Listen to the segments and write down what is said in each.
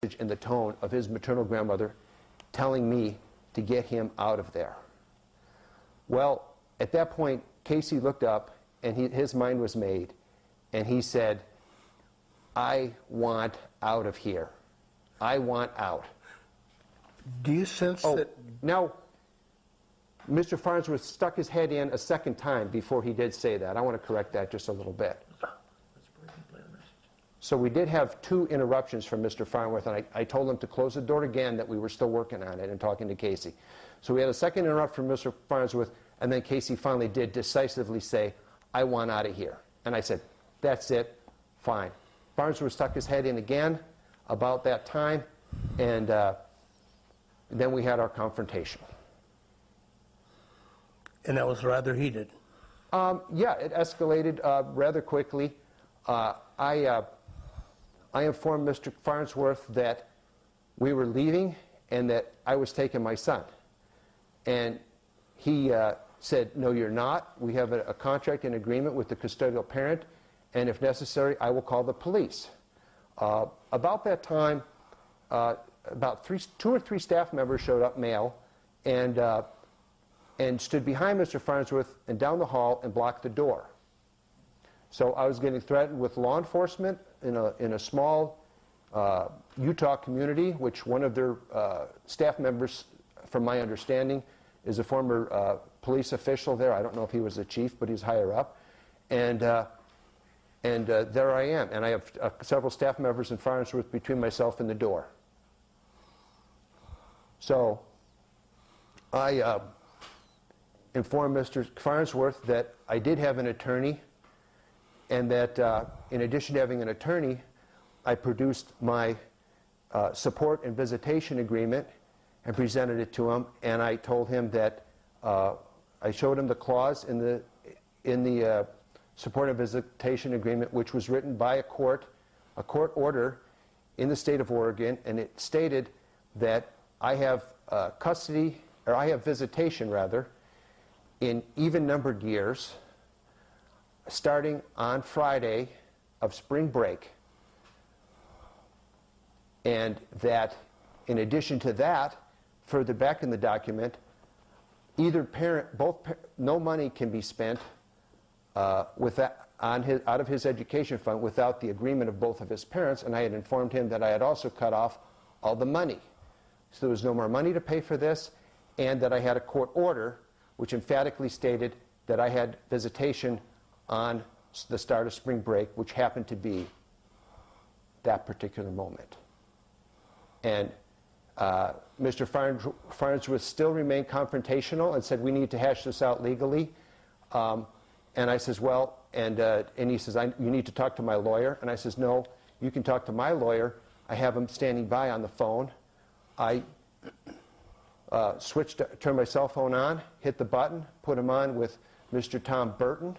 in the tone of his maternal grandmother telling me to get him out of there. Well, at that point, Casey looked up, and his mind was made, and he said, "I want out of here. I want out." Do you sense that... Now, Mr. Farnsworth stuck his head in a second time before he did say that. I want to correct that just a little bit. So we did have 2 interruptions from Mr. Farnsworth, and I told him to close the door again, that we were still working on it and talking to Casey. So we had a second interruption from Mr. Farnsworth, and then Casey finally did decisively say, "I want out of here." And I said, "That's it, fine." Farnsworth stuck his head in again about that time, and then we had our confrontation. And that was rather heated. Yeah, it escalated rather quickly. I informed Mr. Farnsworth that we were leaving and that I was taking my son. And he said, "No, you're not. We have a contract and agreement with the custodial parent, and if necessary, I will call the police." About that time, about 2 or 3 staff members showed up, male, and stood behind Mr. Farnsworth and down the hall and blocked the door. So I was getting threatened with law enforcement in a small Utah community, which one of their staff members, from my understanding, is a former police official there. I don't know if he was the chief, but he's higher up. And there I am. And I have several staff members in Farnsworth between myself and the door. So I informed Mr. Farnsworth that I did have an attorney, and that in addition to having an attorney, I produced my support and visitation agreement and presented it to him, and I told him that I showed him the clause in the support and visitation agreement, which was written by a court order in the state of Oregon, and it stated that I have custody, or I have visitation rather, in even-numbered years, starting on Friday of spring break, and that in addition to that, further back in the document, either parent, no money can be spent out of his education fund without the agreement of both of his parents, and I had informed him that I had also cut off all the money. So there was no more money to pay for this, and that I had a court order which emphatically stated that I had visitation on the start of spring break, which happened to be that particular moment. And Mr. Farnsworth still remained confrontational and said, "We need to hash this out legally." And I says, "Well," and he says, "You need to talk to my lawyer." And I says, "No, you can talk to my lawyer. I have him standing by on the phone." I turned my cell phone on, hit the button, put him on with Mr. Tom Burton,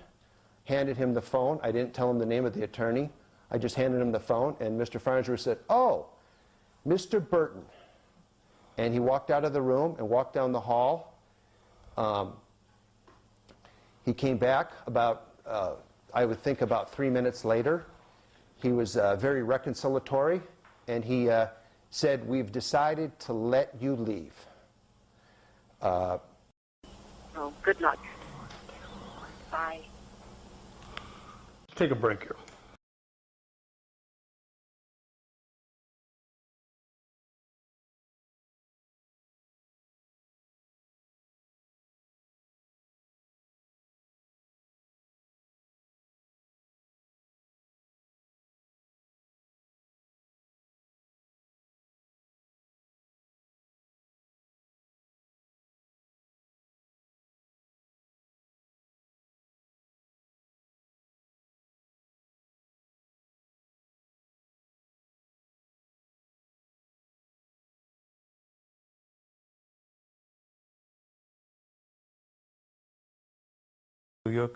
handed him the phone. I didn't tell him the name of the attorney. I just handed him the phone, and Mr. Farnsworth said, "Oh, Mr. Burton." And he walked out of the room and walked down the hall. He came back about, I would think about 3 minutes later. He was very reconciliatory, and he said, "We've decided to let you leave." Oh, good luck. Bye. Take a break here. You're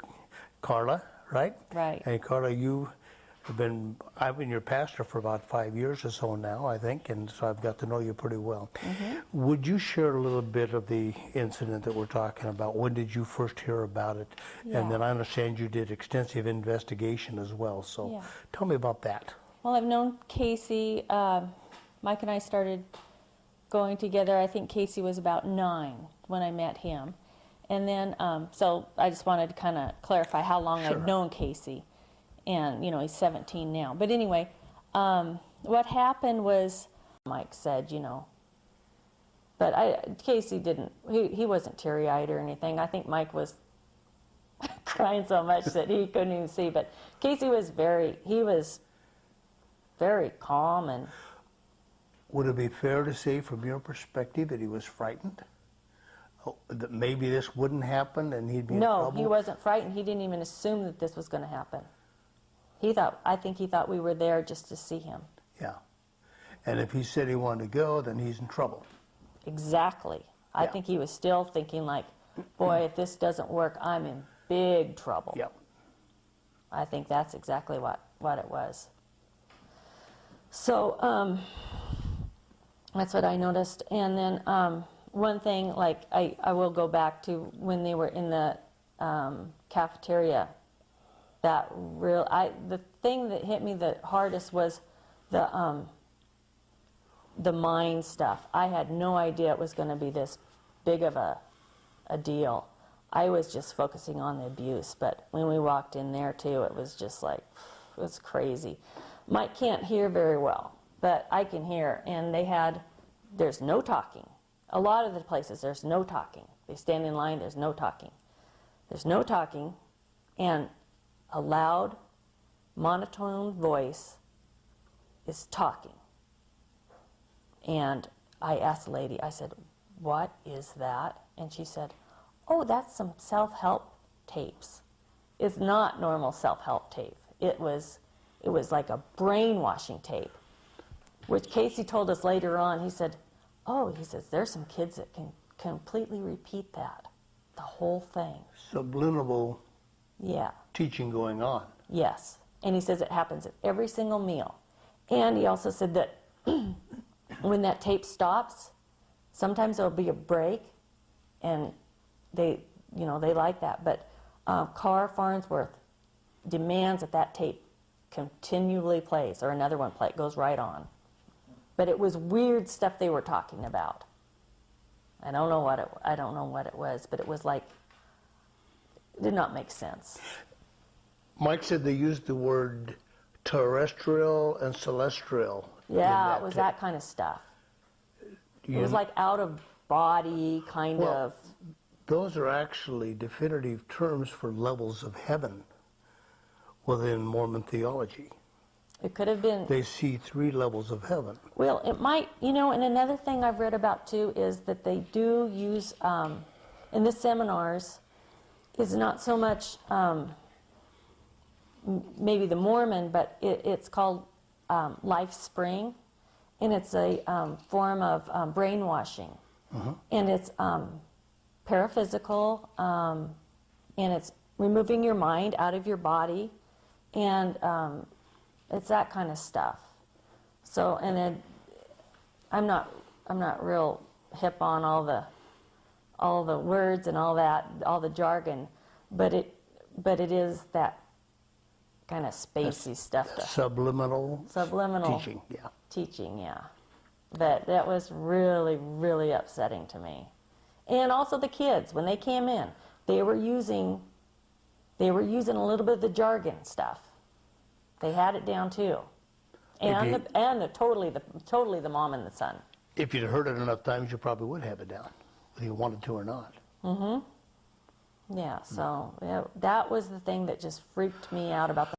Carla, right? Right. Hey, Carla, I've been your pastor for about 5 years or so now, I think, and so I've got to know you pretty well. Mm-hmm. Would you share a little bit of the incident that we're talking about? When did you first hear about it? Yeah. And then I understand you did extensive investigation as well, so tell me about that. Well, I've known Casey Mike and I started going together. I think Casey was about 9 when I met him. And then, so I just wanted to kind of clarify how long Sure. I've known Casey. And, you know, he's 17 now. But anyway, what happened was, Mike said, you know, but Casey didn't, he wasn't teary-eyed or anything. I think Mike was crying so much that he couldn't even see. But Casey was very calm. And Would it be fair to say from your perspective that he was frightened? Oh, that maybe this wouldn't happen and he'd be in trouble? No, he wasn't frightened. He didn't even assume that this was going to happen. I think he thought we were there just to see him. Yeah. And if he said he wanted to go, then he's in trouble. Exactly. I Yeah. think he was still thinking like, boy, if this doesn't work, I'm in big trouble. Yep. I think that's exactly what it was. So that's what I noticed. And then one thing, like I will go back to when they were in the cafeteria. The thing that hit me the hardest was the mind stuff. I had no idea it was going to be this big of a deal. I was just focusing on the abuse, but when we walked in there too, it was just like, it was crazy. Mike can't hear very well, but I can hear, and there's no talking. A lot of the places, there's no talking. They stand in line, there's no talking. There's no talking, and a loud, monotone voice is talking. And I asked the lady, I said, what is that? And she said, oh, that's some self-help tapes. It's not normal self-help tape. It was like a brainwashing tape, which Casey told us later on. He said, oh, he says, there's some kids that can completely repeat that, the whole thing. Subliminal Yeah. teaching going on. Yes. And he says it happens at every single meal. And he also said that when that tape stops, sometimes there'll be a break, and they like that. But Carr Farnsworth demands that tape continually plays, or another one goes right on. But it was weird stuff they were talking about. I don't know what it was, but it was like, it did not make sense. Mike said they used the word terrestrial and celestial. Yeah, it was that kind of stuff. It was like out of body kind of. Those are actually definitive terms for levels of heaven within Mormon theology. It could have been. They see 3 levels of heaven. Well, it might, and another thing I've read about too is that they do use, in the seminars, is not so much maybe the Mormon, but it's called Life Spring, and it's a form of brainwashing. And it's paraphysical, and it's removing your mind out of your body, and it's that kind of stuff. So, and then I'm not real hip on all the words and all that, all the jargon, but it is that kind of spacey stuff. Subliminal Subliminal teaching, yeah. But that was really, really upsetting to me. And also the kids, when they came in, they were using a little bit of the jargon stuff. They had it down too. And totally the mom and the son. If you'd heard it enough times, you probably would have it down, whether you wanted to or not. Yeah, so that was the thing that just freaked me out about the